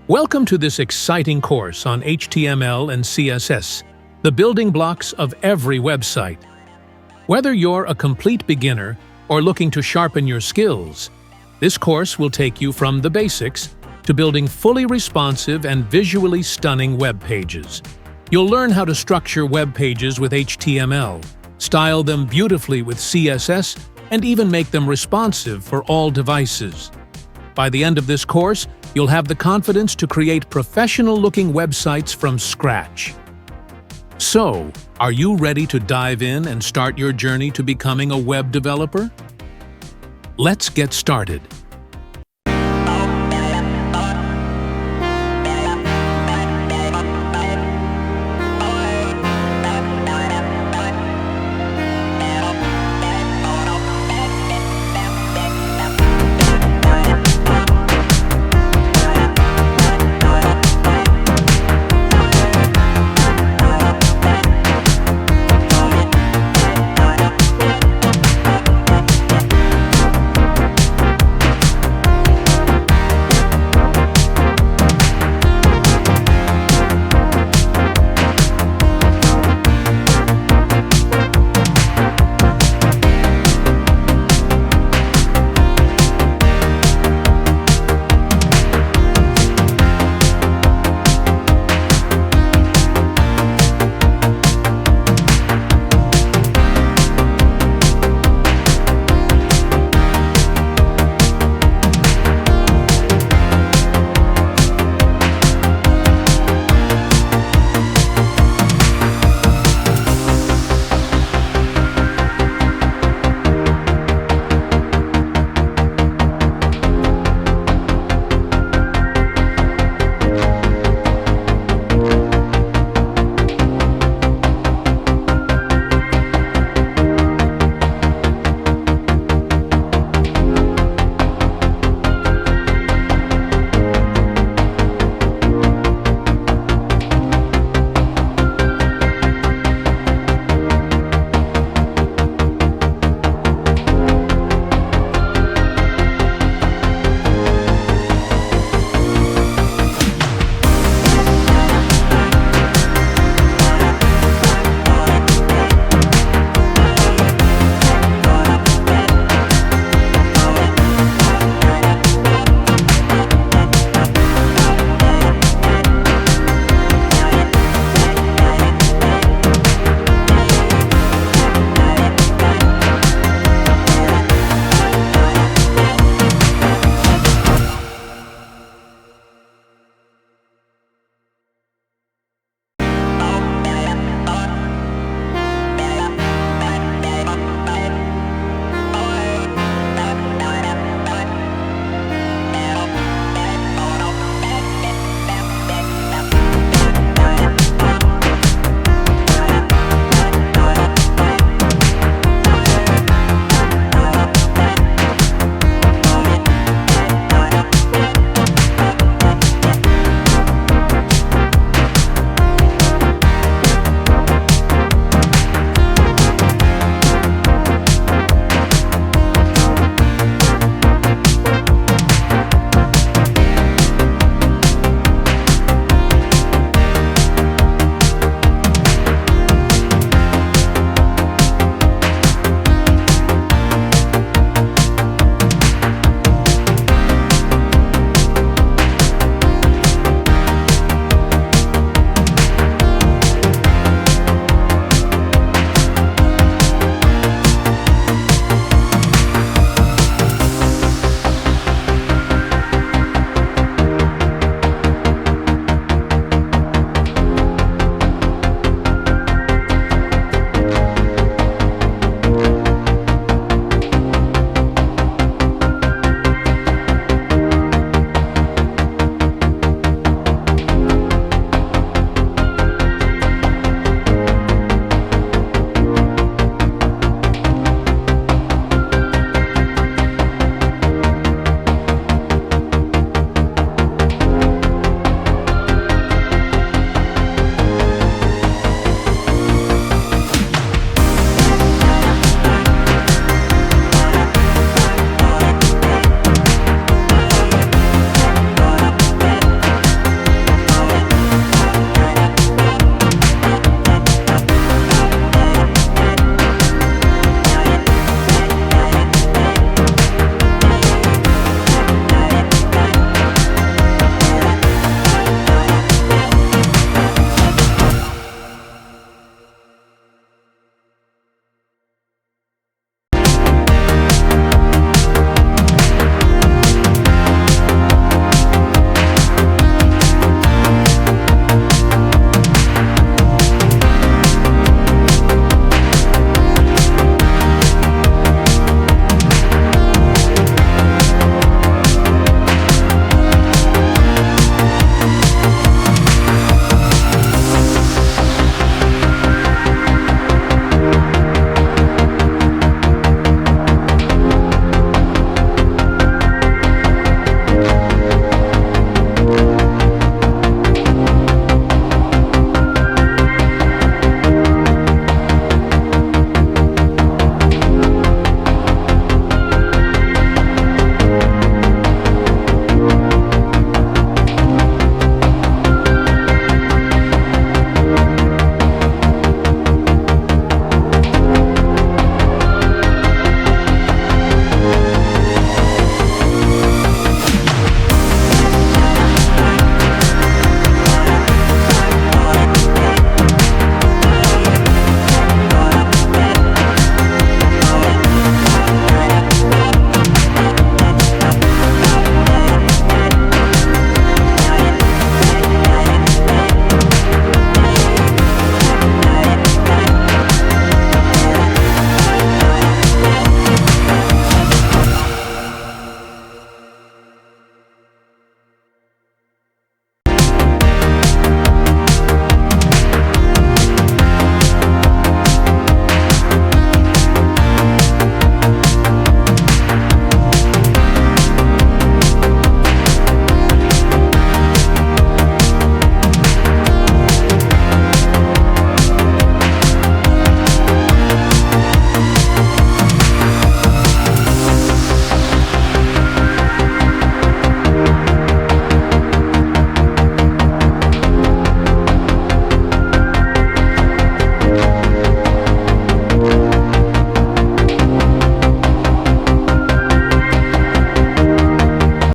Welcome to this exciting course on HTML and CSS, the building blocks of every website. Whether you're a complete beginner or looking to sharpen your skills, this course will take you from the basics to building fully responsive and visually stunning web pages. You'll learn how to structure web pages with HTML, style them beautifully with CSS, and even make them responsive for all devices. By the end of this course, you'll have the confidence to create professional-looking websites from scratch. So, are you ready to dive in and start your journey to becoming a web developer? Let's get started.